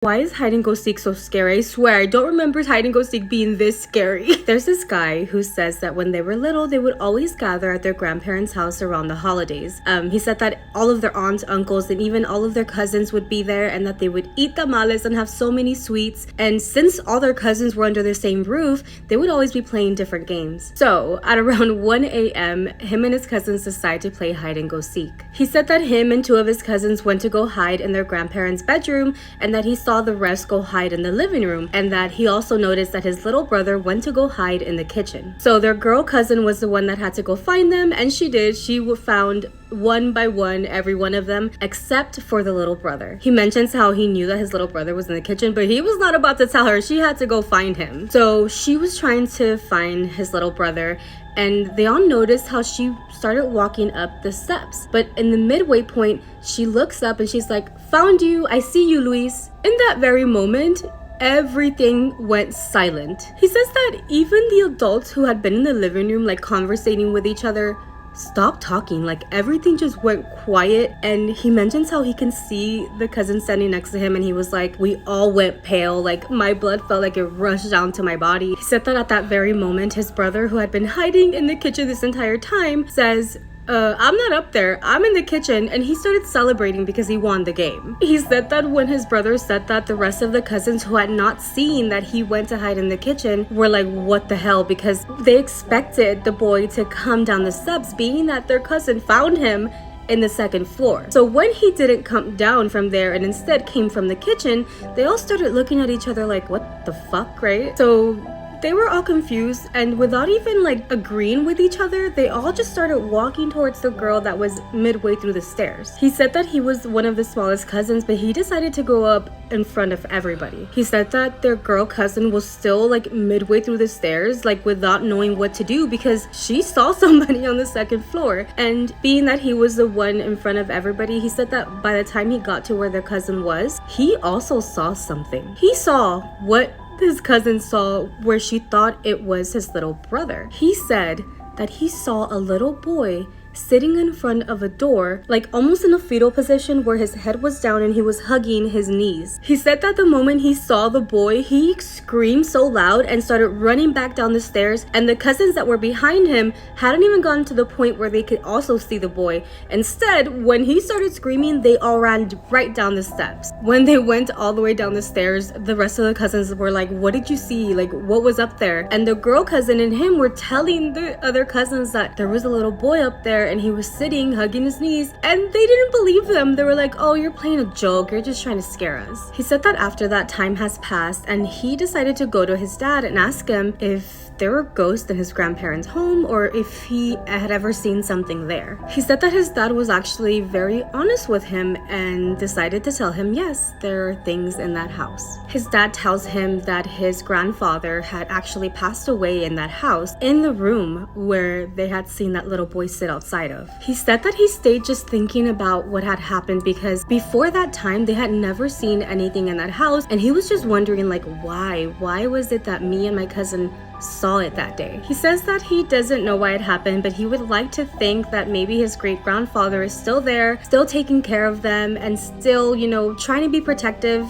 Why is hide and go seek so scary? I swear, I don't remember hide and go seek being this scary. There's this guy who says that when they were little, they would always gather at their grandparents' house around the holidays. He said that all of their aunts, uncles, and even all of their cousins would be there, and that they would eat tamales and have so many sweets. And since all their cousins were under the same roof, they would always be playing different games. So at around 1 a.m., him and his cousins decide to play hide and go seek. He said that him and two of his cousins went to go hide in their grandparents' bedroom, and that he saw the rest go hide in the living room, and that he also noticed that his little brother went to go hide in the kitchen. So their girl cousin was the one that had to go find them, and she did. She found one by one every one of them except for the little brother. He mentions how he knew that his little brother was in the kitchen, but he was not about to tell her. She had to go find him. So she was trying to find his little brother, and they all noticed how she started walking up the steps. But in the midway point, she looks up and she's like, "Found you, I see you, Luis." In that very moment, everything went silent. He says that even the adults who had been in the living room, like conversating with each other, stopped talking. Like everything just went quiet. And he mentions how he can see the cousin standing next to him, and he was like, "We all went pale, like my blood felt like it rushed down to my body." He said that at that very moment, his brother, who had been hiding in the kitchen this entire time, says, "I'm not up there, I'm in the kitchen," and he started celebrating because he won the game. He said that when his brother said that, the rest of the cousins who had not seen that he went to hide in the kitchen were like, "What the hell?" because they expected the boy to come down the steps, being that their cousin found him in the second floor. So when he didn't come down from there and instead came from the kitchen, they all started looking at each other like, "What the fuck," right? So they were all confused, and without even like agreeing with each other, they all just started walking towards the girl that was midway through the stairs. He said that he was one of the smallest cousins, but he decided to go up in front of everybody. He said that their girl cousin was still like midway through the stairs, like without knowing what to do because she saw somebody on the second floor. And being that he was the one in front of everybody, he said that by the time he got to where their cousin was, he also saw something. He saw what his cousin saw, where she thought it was his little brother. He said that he saw a little boy sitting in front of a door, like almost in a fetal position where his head was down and he was hugging his knees. He said that the moment he saw the boy, he screamed so loud and started running back down the stairs, and the cousins that were behind him hadn't even gotten to the point where they could also see the boy. Instead, when he started screaming, they all ran right down the steps. When they went all the way down the stairs, the rest of the cousins were like, "What did you see? Like, what was up there?" And the girl cousin and him were telling the other cousins that there was a little boy up there and he was sitting hugging his knees, and they didn't believe them. They were like, "Oh, you're playing a joke, you're just trying to scare us." He said that after that time has passed, and he decided to go to his dad and ask him if there were ghosts in his grandparents' home or if he had ever seen something there. He said that his dad was actually very honest with him and decided to tell him, yes, there are things in that house. His dad tells him that his grandfather had actually passed away in that house, in the room where they had seen that little boy sit outside of. He said that he stayed just thinking about what had happened because before that time they had never seen anything in that house, and he was just wondering like, why was it that me and my cousin saw it that day? He says that he doesn't know why it happened, but he would like to think that maybe his great-grandfather is still there, still taking care of them, and still, you know, trying to be protective,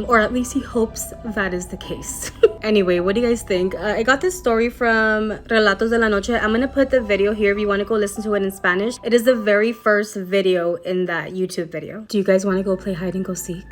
or at least he hopes that is the case. Anyway, what do you guys think? I got this story from Relatos de la Noche. I'm gonna put the video here if you want to go listen to it in Spanish. It is the very first video in that YouTube video. Do you guys want to go play hide and go seek?